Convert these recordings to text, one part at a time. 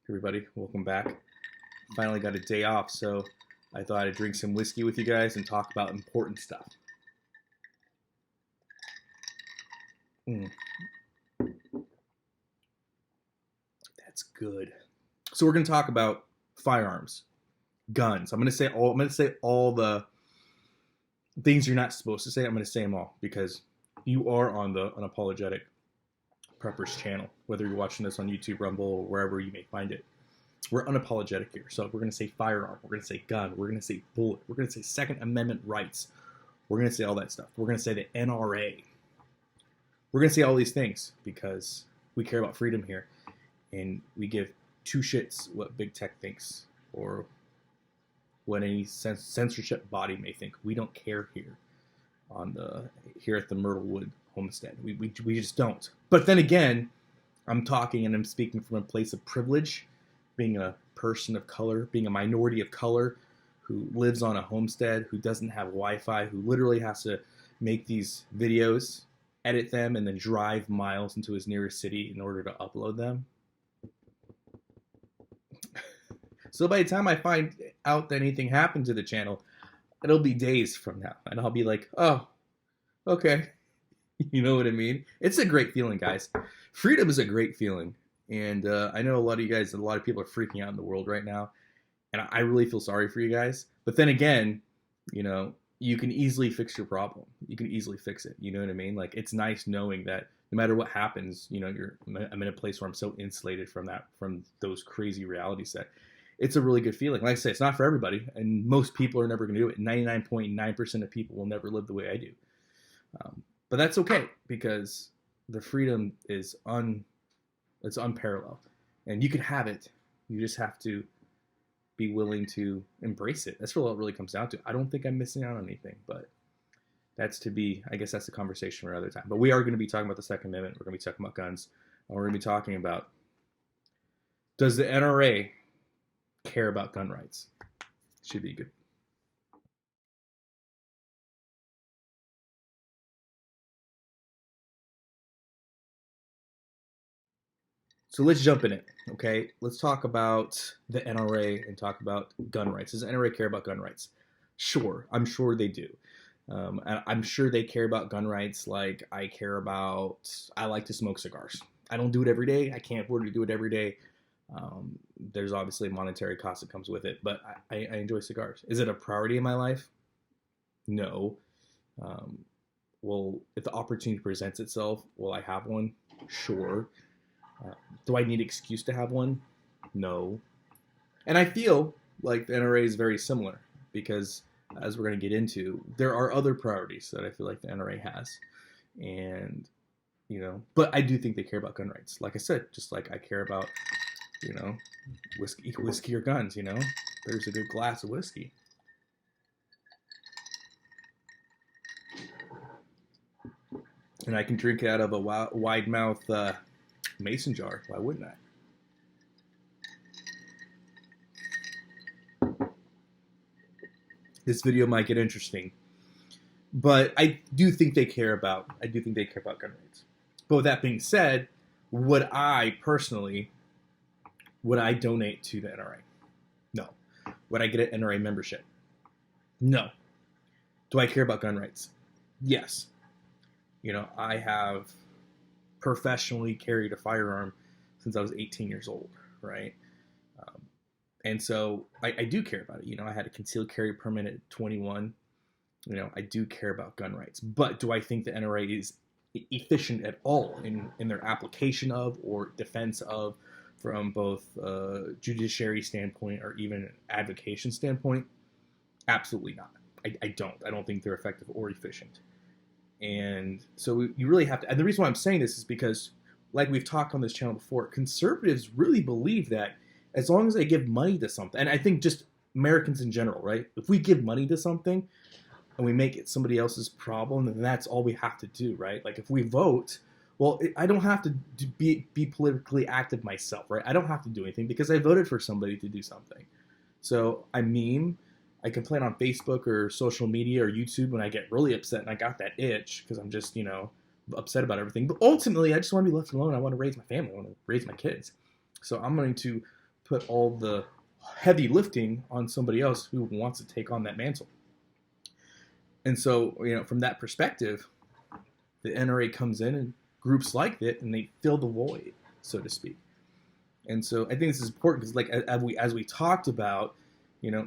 Everybody, welcome back. Finally got a day off, so I thought I'd drink some whiskey with you guys and talk about important stuff. That's good. So we're going to talk about firearms, guns. I'm going to say all the things you're not supposed to say. I'm going to say them all because you are on the Unapologetic Preppers channel, whether you're watching this on YouTube, Rumble, or wherever you may find it. We're unapologetic here. So we're going to say firearm. We're going to say gun. We're going to say bullet. We're going to say Second Amendment rights. We're going to say all that stuff. We're going to say the NRA. We're going to say all these things because we care about freedom here. And we give two shits what big tech thinks or what any censorship body may think. We don't care here here at the Myrtlewood Homestead. We just don't. But then again, I'm talking and I'm speaking from a place of privilege, being a person of color, being a minority of color who lives on a homestead, who doesn't have Wi-Fi, who literally has to make these videos, edit them, and then drive miles into his nearest city in order to upload them. So by the time I find out that anything happened to the channel, it'll be days from now. And I'll be like, oh, okay. You know what I mean? It's a great feeling, guys. Freedom is a great feeling. And I know a lot of people are freaking out in the world right now. And I really feel sorry for you guys. But then again, you can easily fix your problem. You can easily fix it. You know what I mean? Like, it's nice knowing that no matter what happens, I'm in a place where I'm so insulated from those crazy realities that it's a really good feeling. Like I say, it's not for everybody, and most people are never going to do it. 99.9% of people will never live the way I do. But that's okay because the freedom is it's unparalleled, and you can have it. You just have to be willing to embrace it. That's what it really comes down to. I don't think I'm missing out on anything, but I guess that's the conversation for another time. But we are going to be talking about the Second Amendment. We're going to be talking about guns, and we're going to be talking about, does the NRA care about gun rights? Should be good. So let's jump in it, okay? Let's talk about the NRA and talk about gun rights. Does the NRA care about gun rights? Sure, I'm sure they do. And I'm sure they care about gun rights like I like to smoke cigars. I don't do it every day. I can't afford to do it every day. There's obviously a monetary cost that comes with it, but I enjoy cigars. Is it a priority in my life? No. Well, if the opportunity presents itself, will I have one? Sure. Do I need an excuse to have one? No. And I feel like the NRA is very similar because, as we're going to get into, there are other priorities that I feel like the NRA has. And, but I do think they care about gun rights. Like I said, just like I care about, whiskey or guns, There's a good glass of whiskey. And I can drink it out of a wide mouth mason jar. Why wouldn't I? This video might get interesting, but I do think they care about gun rights. But with that being said, would I donate to the NRA? No. Would I get an NRA membership? No. Do I care about gun rights? Yes. I have professionally carried a firearm since I was 18 years old, right? And so I do care about it. I had a concealed carry permit at 21. I do care about gun rights. But do I think the NRA is efficient at all in their application of or defense of, from both judiciary standpoint or even advocation standpoint? Absolutely not. I don't think they're effective or efficient. And so you really have to, and the reason why I'm saying this is because, like we've talked on this channel before, conservatives really believe that as long as they give money to something, and I think just Americans in general, right? If we give money to something and we make it somebody else's problem, then that's all we have to do, right? Like if we vote, well, I don't have to be politically active myself, right? I don't have to do anything because I voted for somebody to do something. So I complain on Facebook or social media or YouTube when I get really upset and I got that itch because I'm just, upset about everything. But ultimately, I just want to be left alone. I want to raise my family. I want to raise my kids. So I'm going to put all the heavy lifting on somebody else who wants to take on that mantle. And so, from that perspective, the NRA comes in and groups like that, and they fill the void, so to speak. And so I think this is important because, like, as we talked about,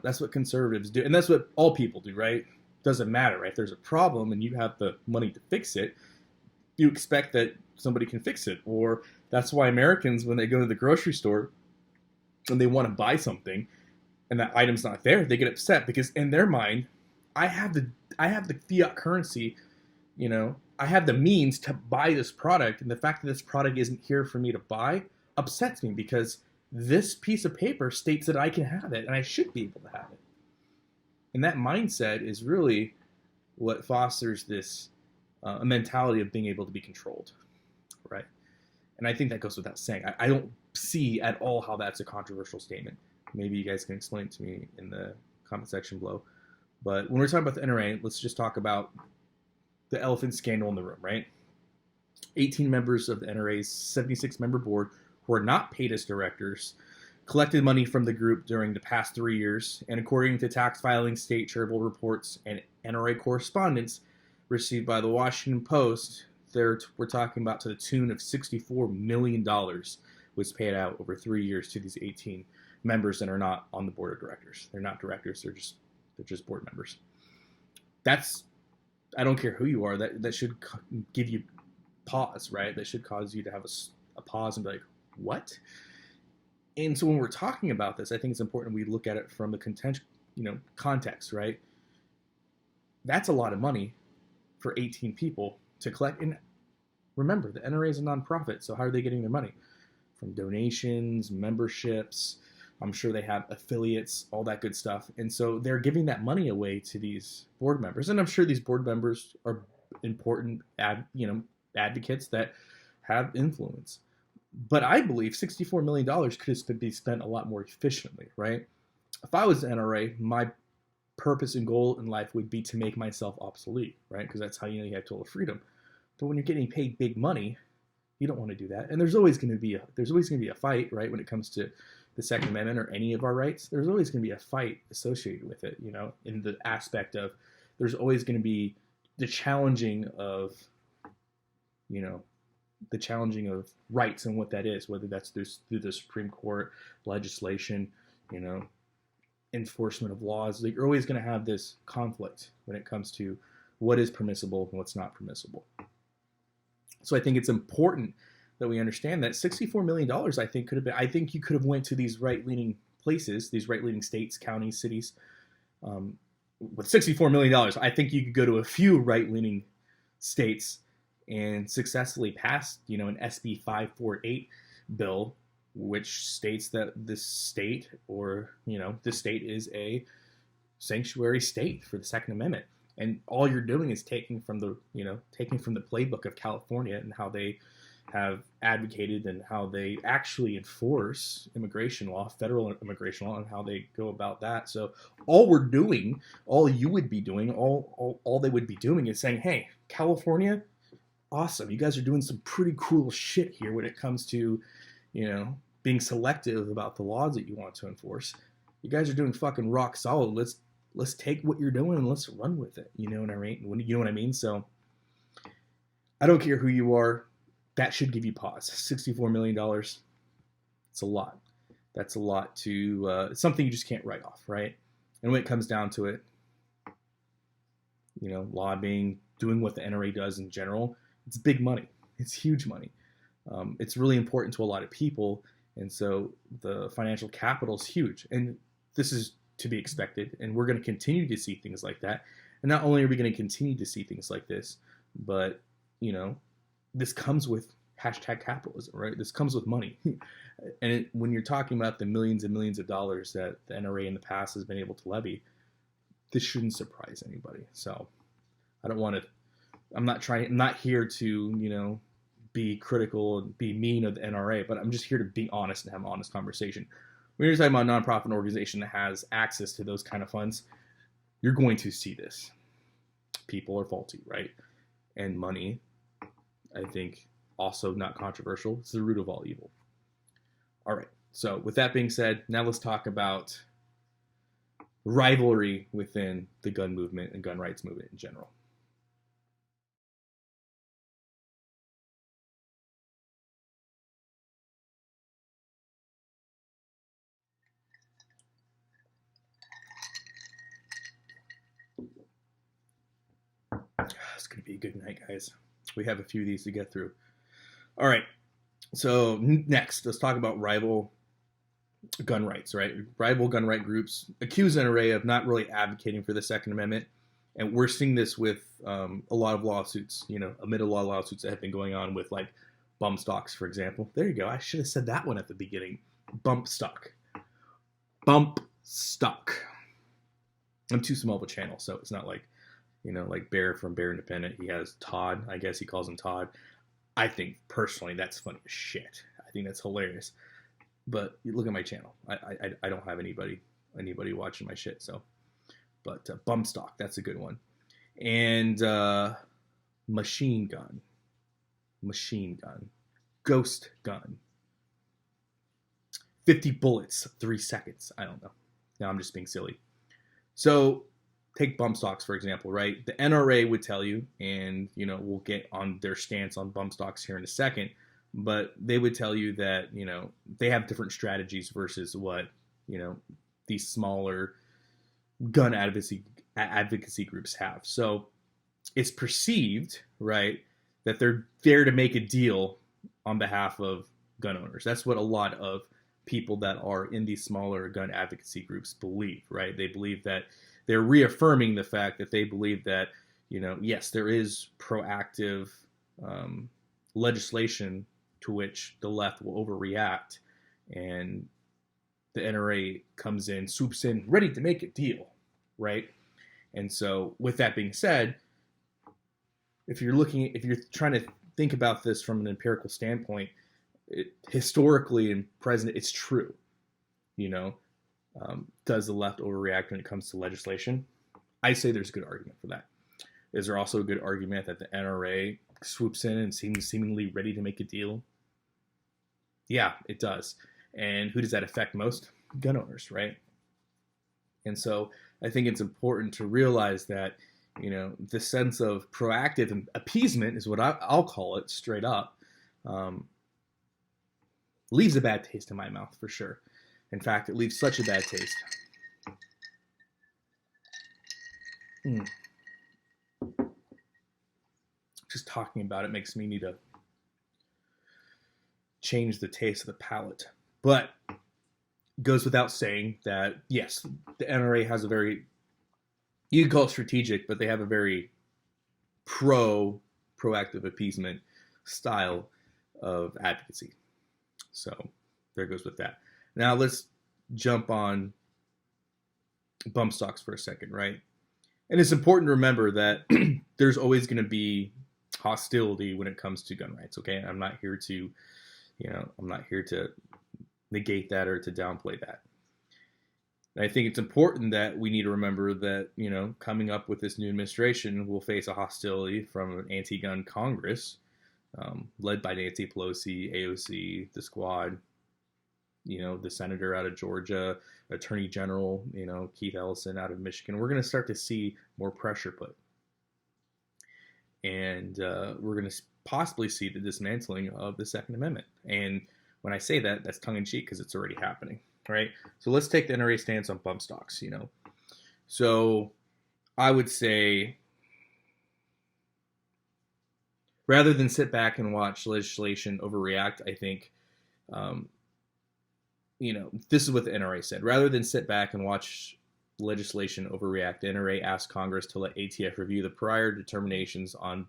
that's what conservatives do, and that's what all people do, right? Doesn't matter, right? If there's a problem and you have the money to fix it, you expect that somebody can fix it. Or that's why Americans, when they go to the grocery store and they want to buy something and that item's not there, they get upset because in their mind, I have the fiat currency, I have the means to buy this product, and the fact that this product isn't here for me to buy upsets me because this piece of paper states that I can have it and I should be able to have it. And that mindset is really what fosters this a mentality of being able to be controlled, right? And I think that goes without saying. I don't see at all how that's a controversial statement. Maybe you guys can explain it to me in the comment section below. But when we're talking about the NRA, let's just talk about the elephant scandal in the room, right? 18 members of the NRA's 76-member board who are not paid as directors collected money from the group during the past 3 years, and according to tax filing, state charitable reports, and NRA correspondence received by the Washington Post, we're talking about to the tune of $64 million was paid out over 3 years to these 18 members that are not on the board of directors. They're not directors, they're just board members. I don't care who you are, that should give you pause, right? That should cause you to have a pause and be like, what? And so when we're talking about this, I think it's important we look at it from the context, right? That's a lot of money for 18 people to collect. And remember, the NRA is a nonprofit, so how are they getting their money? From donations, memberships. I'm sure they have affiliates, all that good stuff. And so they're giving that money away to these board members. And I'm sure these board members are important advocates that have influence. But I believe $64 million could be spent a lot more efficiently, right? If I was the NRA, my purpose and goal in life would be to make myself obsolete, right? Because that's how you have total freedom. But when you're getting paid big money, you don't want to do that. And there's always going to be a fight, right? When it comes to the Second Amendment or any of our rights, there's always going to be a fight associated with it, in the aspect of there's always going to be the challenging of rights and what that is, whether that's through the Supreme Court, legislation, enforcement of laws. Like, you're always going to have this conflict when it comes to what is permissible and what's not permissible. So I think it's important that we understand that $64 million, I think you could have went to these right-leaning places, these right-leaning states, counties, cities. With $64 million, I think you could go to a few right-leaning states and successfully pass, an SB 548 bill, which states that this state is a sanctuary state for the Second Amendment. And all you're doing is taking from the playbook of California and how they have advocated and how they actually enforce immigration law, federal immigration law, and how they go about that. So all you would be doing, all they would be doing is saying, hey, California, awesome. You guys are doing some pretty cool shit here when it comes to, being selective about the laws that you want to enforce. You guys are doing fucking rock solid. Let's take what you're doing and let's run with it. You know what I mean? So I don't care who you are. That should give you pause. $64 million. It's a lot. That's a lot to, it's something you just can't write off, right? And when it comes down to it, lobbying, doing what the NRA does in general, it's big money. It's huge money. It's really important to a lot of people. And so the financial capital is huge. And this is to be expected. And we're going to continue to see things like that. And not only are we going to continue to see things like this, but, this comes with #capitalism, right? This comes with money. And when you're talking about the millions and millions of dollars that the NRA in the past has been able to levy, this shouldn't surprise anybody. So I'm not here to, be critical and be mean of the NRA, but I'm just here to be honest and have an honest conversation. When you're talking about a nonprofit organization that has access to those kind of funds, you're going to see this. People are faulty, right? And money, I think, also not controversial. It's the root of all evil. All right. So with that being said, now let's talk about rivalry within the gun movement and gun rights movement in general. It's going to be a good night, guys. We have a few of these to get through. All right. So next, let's talk about rival gun rights, right? Rival gun right groups accuse NRA of not really advocating for the Second Amendment. And we're seeing this with a lot of lawsuits, amid a lot of lawsuits that have been going on with like bump stocks, for example. There you go. I should have said that one at the beginning. Bump stock. Bump stock. I'm too small of a channel, so it's not like, like Bear from Bear Independent. He has Todd. I guess he calls him Todd. I think personally that's funny as shit. I think that's hilarious. But you look at my channel. I don't have anybody watching my shit. So, but bump stock, that's a good one. And machine gun, ghost gun, 50 bullets, 3 seconds. I don't know. Now I'm just being silly. So take bump stocks, for example, right? The NRA would tell you, and, we'll get on their stance on bump stocks here in a second, but they would tell you that, they have different strategies versus what, these smaller gun advocacy groups have. So it's perceived, right, that they're there to make a deal on behalf of gun owners. That's what a lot of people that are in these smaller gun advocacy groups believe, right? They believe that they're reaffirming the fact that they believe that, yes, there is proactive legislation to which the left will overreact, and the NRA comes in, swoops in, ready to make a deal, right? And so with that being said, if you're trying to think about this from an empirical standpoint, historically and present, it's true. Does the left overreact when it comes to legislation? I say there's a good argument for that. Is there also a good argument that the NRA swoops in and seems seemingly ready to make a deal? Yeah, it does. And who does that affect most? Gun owners, right? And so I think it's important to realize that, the sense of proactive appeasement is what I'll call it straight up, leaves a bad taste in my mouth for sure. In fact, it leaves such a bad taste. Just talking about it makes me need to change the taste of the palate. But it goes without saying that, yes, the NRA has a very, you can call it strategic, but they have a very proactive appeasement style of advocacy. So there goes with that. Now let's jump on bump stocks for a second, right? And it's important to remember that there's always going to be hostility when it comes to gun rights, okay? I'm not here to, negate that or to downplay that. And I think it's important that we need to remember that, coming up with this new administration will face a hostility from an anti-gun Congress, led by Nancy Pelosi, AOC, the squad, the senator out of Georgia, Attorney General, Keith Ellison out of Michigan. We're going to start to see more pressure put. And we're going to possibly see the dismantling of the Second Amendment. And when I say that, that's tongue-in-cheek because it's already happening, right? So let's take the NRA stance on bump stocks, So I would say, rather than sit back and watch legislation overreact, I think, this is what the NRA said. Rather than sit back and watch legislation overreact, the NRA asked Congress to let ATF review the prior determinations on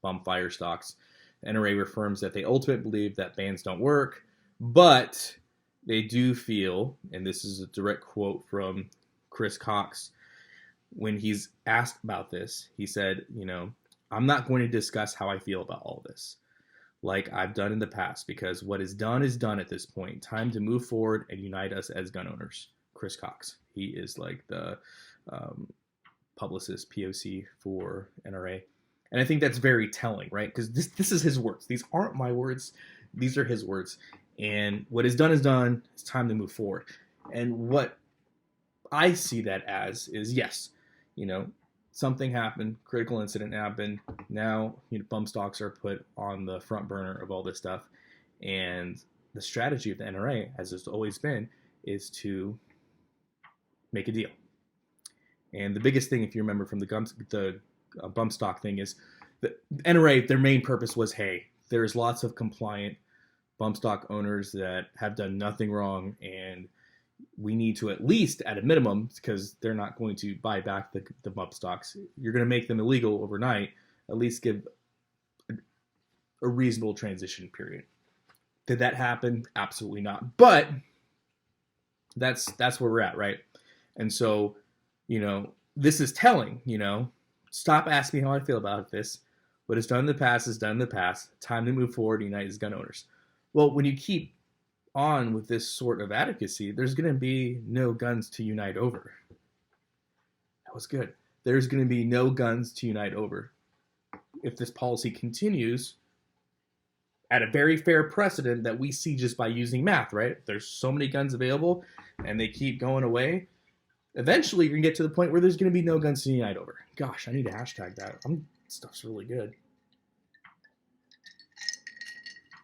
bump fire stocks. The NRA reaffirms that they ultimately believe that bans don't work, but they do feel, and this is a direct quote from Chris Cox, when he's asked about this, he said, I'm not going to discuss how I feel about all this, like I've done in the past, because what is done at this point. Time to move forward and unite us as gun owners. Chris Cox. He is like the publicist, POC for NRA. And I think that's very telling, right? Because this is his words. These aren't my words. These are his words. And what is done is done. It's time to move forward. And what I see that as is, yes, something happened, critical incident happened. Now, bump stocks are put on the front burner of all this stuff. And the strategy of the NRA, as it's always been, is to make a deal. And the biggest thing, if you remember from the bump stock thing, is the NRA, their main purpose was, hey, there's lots of compliant bump stock owners that have done nothing wrong, and we need to, at least at a minimum, because they're not going to buy back the bump stocks, you're going to make them illegal overnight, at least give a reasonable transition period. Did that happen? Absolutely not. But that's where we're at, right? And so, this is telling, stop asking how I feel about this. What is done in the past is done in the past. Time to move forward, unite as gun owners. Well, when you keep on with this sort of advocacy, there's going to be no guns to unite over. That was good. There's going to be no guns to unite over. If this policy continues at a very fair precedent that we see just by using math, right? There's so many guns available and they keep going away. Eventually, you're going to get to the point where there's going to be no guns to unite over. Gosh, I need to hashtag that. Stuff's really good.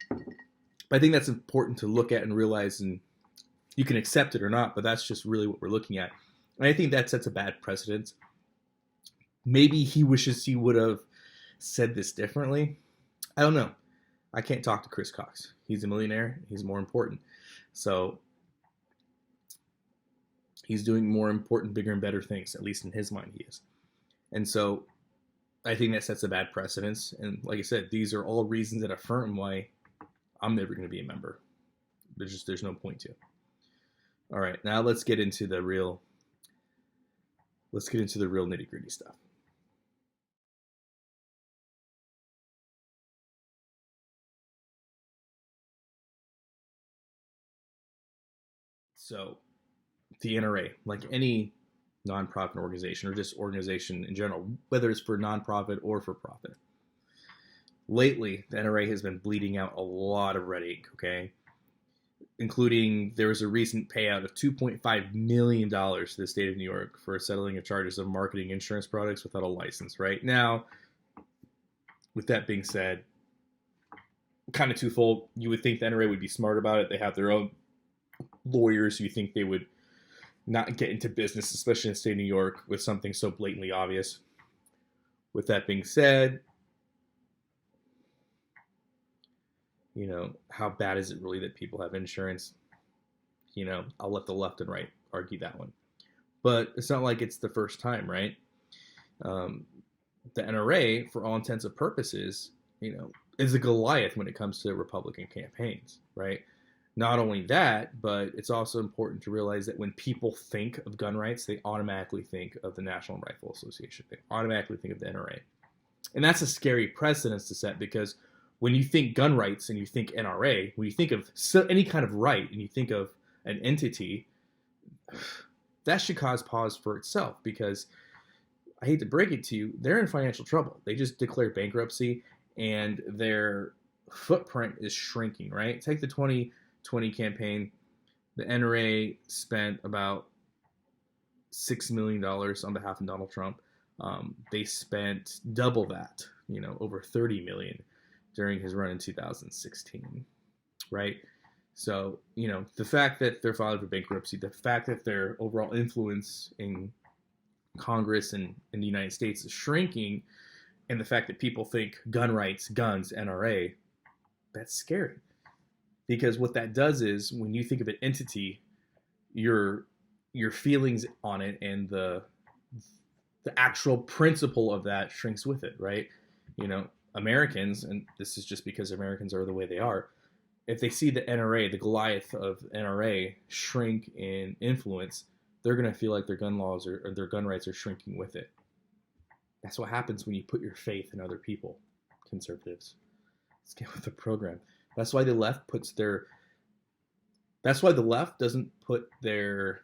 But I think that's important to look at and realize, and you can accept it or not, but that's just really what we're looking at. And I think that sets a bad precedent. Maybe he wishes he would have said this differently. I don't know. I can't talk to Chris Cox. He's a millionaire. He's more important. So he's doing more important, bigger, and better things, at least in his mind he is. And so I think that sets a bad precedence. And like I said, these are all reasons that affirm why I'm never going to be a member. There's no point to. All right, now let's get into the real nitty-gritty stuff. So the NRA, like any nonprofit organization or just organization in general, whether it's for nonprofit or for profit, lately the NRA has been bleeding out a lot of red ink, okay? Including there was a recent payout of $2.5 million to the state of New York for settling of charges of marketing insurance products without a license, right? Now, with that being said, kind of twofold. You would think the NRA would be smart about it. They have their own lawyers. You think they would not get into business, especially in the state of New York, with something so blatantly obvious. With that being said, how bad is it really that people have insurance? I'll let the left and right argue that one. But it's not like it's the first time, right? The NRA, for all intents and purposes, is a Goliath when it comes to Republican campaigns, right? Not only that, but it's also important to realize that when people think of gun rights, they automatically think of the National Rifle Association. They automatically think of the NRA. And that's a scary precedent to set, because when you think gun rights and you think NRA, when you think of any kind of right and you think of an entity, that should cause pause for itself, because I hate to break it to you, they're in financial trouble. They just declared bankruptcy and their footprint is shrinking, right? Take the 2020 campaign. The NRA spent about $6 million on behalf of Donald Trump. They spent double that, over $30 million during his run in 2016, right? So, the fact that they're filing for bankruptcy, the fact that their overall influence in Congress and in the United States is shrinking, and the fact that people think gun rights, guns, NRA, that's scary. Because what that does is, when you think of an entity, your feelings on it and the actual principle of that shrinks with it, right? Americans, and this is just because Americans are the way they are, if they see the NRA, the Goliath of NRA, shrink in influence, they're going to feel like their gun laws or their gun rights are shrinking with it. That's what happens when you put your faith in other people, conservatives. Let's get with the program. That's why the left doesn't put their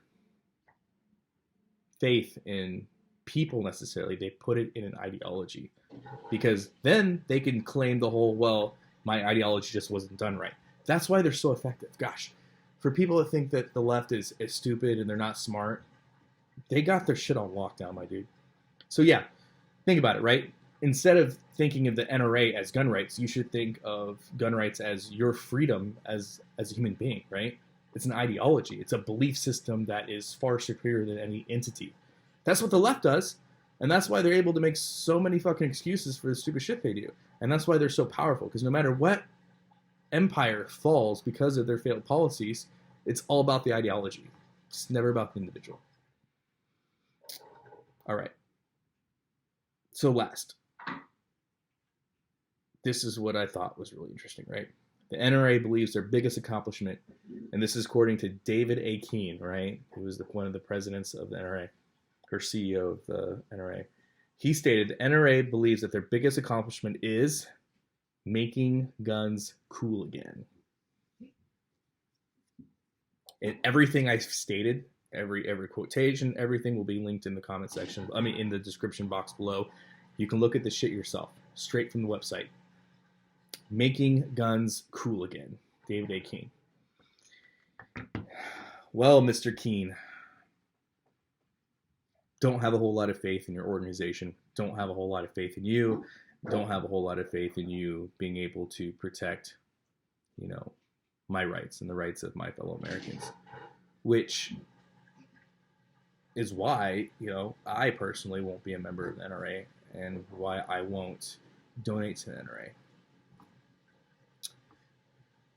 faith in people necessarily. They put it in an ideology, because then they can claim the whole, well, my ideology just wasn't done right. That's why they're so effective. Gosh, for people that think that the left is stupid and they're not smart, they got their shit on lockdown, my dude. So yeah, think about it, right? Instead of thinking of the NRA as gun rights, you should think of gun rights as your freedom as a human being, right? It's an ideology. It's a belief system that is far superior than any entity. That's what the left does, and that's why they're able to make so many fucking excuses for the stupid shit they do. And that's why they're so powerful, because no matter what empire falls because of their failed policies, it's all about the ideology. It's never about the individual. All right. So last, this is what I thought was really interesting, right? The NRA believes their biggest accomplishment, and this is according to David A. Keene, right, who was one of the presidents of the NRA, or CEO of the NRA. He stated the NRA believes that their biggest accomplishment is making guns cool again. And everything I've stated, every quotation, everything will be linked in the comment section. I mean, in the description box below. You can look at the shit yourself, straight from the website. Making guns cool again, David A. Keene. Well, Mr. Keene, don't have a whole lot of faith in your organization. Don't have a whole lot of faith in you. Don't have a whole lot of faith in you being able to protect, my rights and the rights of my fellow Americans, which is why, I personally won't be a member of the NRA and why I won't donate to the NRA.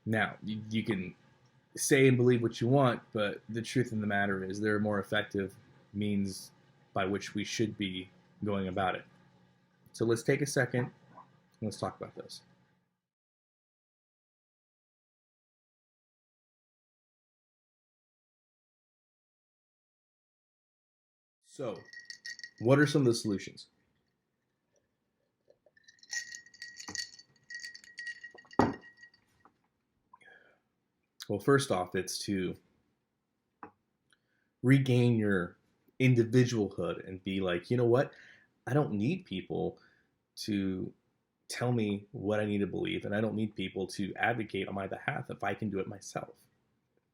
Now, you can say and believe what you want, but the truth of the matter is there are more effective means by which we should be going about it. So let's take a second and let's talk about this. So, what are some of the solutions? Well, first off, it's to regain your individualhood and be like, you know what? I don't need people to tell me what I need to believe, and I don't need people to advocate on my behalf if I can do it myself,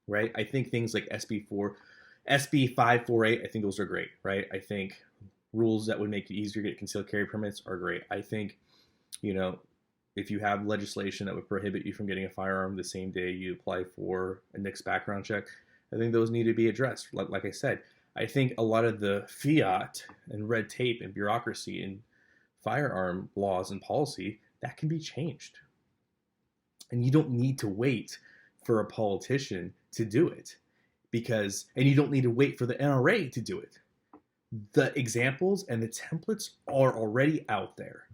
right? I think things like SB 548, I think those are great, right? I think rules that would make it easier to get concealed carry permits are great. I think, if you have legislation that would prohibit you from getting a firearm the same day you apply for a NICS background check, I think those need to be addressed. Like I said, I think a lot of the fiat and red tape and bureaucracy and firearm laws and policy, that can be changed. And you don't need to wait for a politician to do it, and you don't need to wait for the NRA to do it. The examples and the templates are already out there.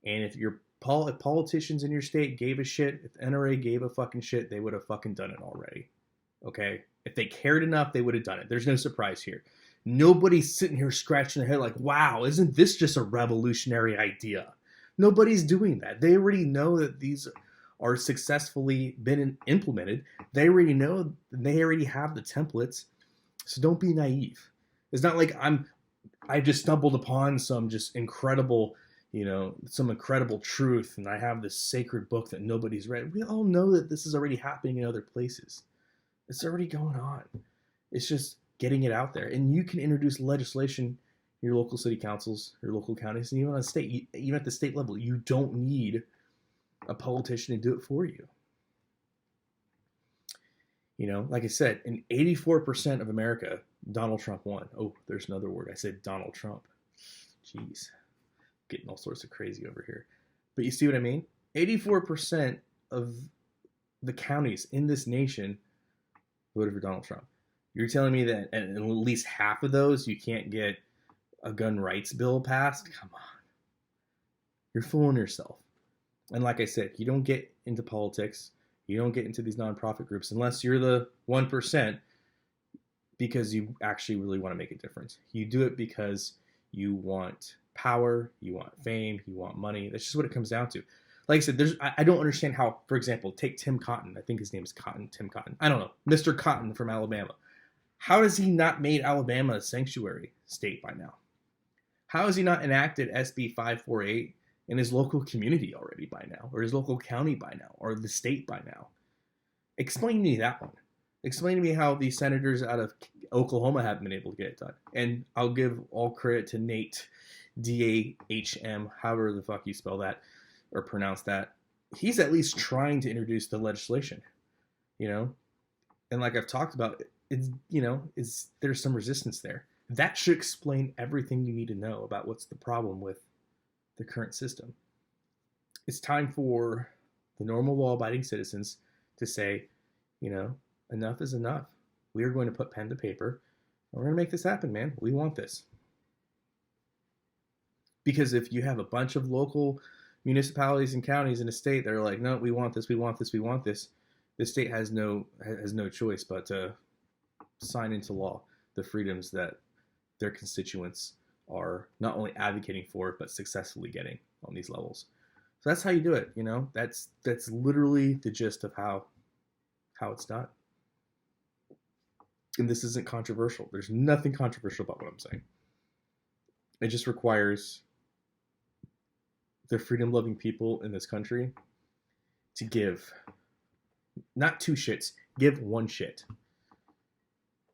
And if politicians in your state gave a shit, if the NRA gave a fucking shit, they would have fucking done it already. Okay? If they cared enough, they would have done it. There's no surprise here. Nobody's sitting here scratching their head like, wow, isn't this just a revolutionary idea? Nobody's doing that. They already know that these are successfully been implemented. They already know, they already have the templates. So don't be naive. It's not like I just stumbled upon some just incredible, some incredible truth, and I have this sacred book that nobody's read. We all know that this is already happening in other places. It's already going on. It's just getting it out there. And you can introduce legislation in your local city councils, your local counties, and even at the state level. You don't need a politician to do it for you. Like I said, in 84% of America, Donald Trump won. Oh, there's another word. I said Donald Trump. Jeez. Getting all sorts of crazy over here. But you see what I mean? 84% of the counties in this nation voted for Donald Trump. You're telling me that in at least half of those you can't get a gun rights bill passed? Come on. You're fooling yourself. And like I said, you don't get into politics, you don't get into these nonprofit groups unless you're the 1% because you actually really want to make a difference. You do it because you want power, you want fame, you want money. That's just what it comes down to. Like I said, I don't understand how, for example, take Tim Cotton. I think his name is Tim Cotton. I don't know. Mr. Cotton from Alabama. How has he not made Alabama a sanctuary state by now? How has he not enacted SB 548 in his local community already by now, or his local county by now, or the state by now? Explain to me that one. Explain to me how the senators out of Oklahoma haven't been able to get it done. And I'll give all credit to Nate, DAHM, however the fuck you spell that or pronounce that. He's at least trying to introduce the legislation, you know? And like I've talked about, it's, you know, there's some resistance there. That should explain everything you need to know about what's the problem with the current system. It's time for the normal law-abiding citizens to say, you know, enough is enough. We are going to put pen to paper. We're going to make this happen, man. We want this. Because if you have a bunch of local municipalities and counties in a state that are like, no, we want this, we want this, we want this, the state has no choice but to sign into law the freedoms that their constituents are not only advocating for, but successfully getting on these levels. So that's how you do it, you know? That's literally the gist of how it's done. And this isn't controversial. There's nothing controversial about what I'm saying. It just requires the freedom-loving people in this country to give, not 2 shits, give 1 shit.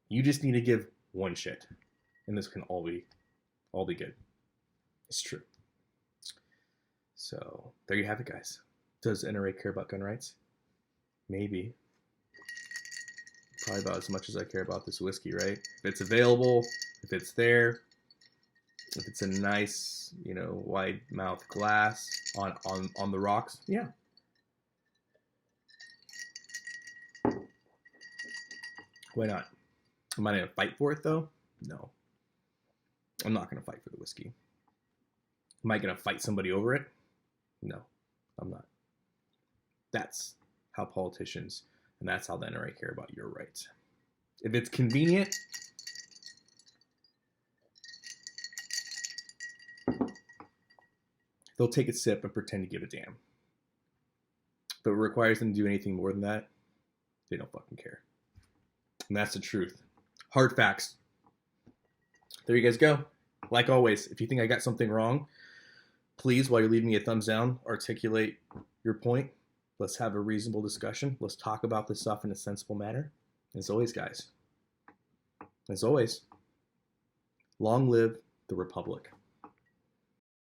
You just need to give 1 shit. And this can all be good. It's true. So, there you have it, guys. Does NRA care about gun rights? Maybe. Probably about as much as I care about this whiskey, right? If it's available, if it's there, if it's a nice, you know, wide mouth glass on the rocks, yeah. Why not? Am I gonna fight for it though? No. I'm not gonna fight for the whiskey. Am I gonna fight somebody over it? No, I'm not. That's how politicians and that's how the NRA care about your rights. If it's convenient, they'll take a sip and pretend to give a damn. If it requires them to do anything more than that, they don't fucking care. And that's the truth. Hard facts. There you guys go. Like always, if you think I got something wrong, please, while you're leaving me a thumbs down, articulate your point. Let's have a reasonable discussion. Let's talk about this stuff in a sensible manner. As always, guys, as always, long live the Republic.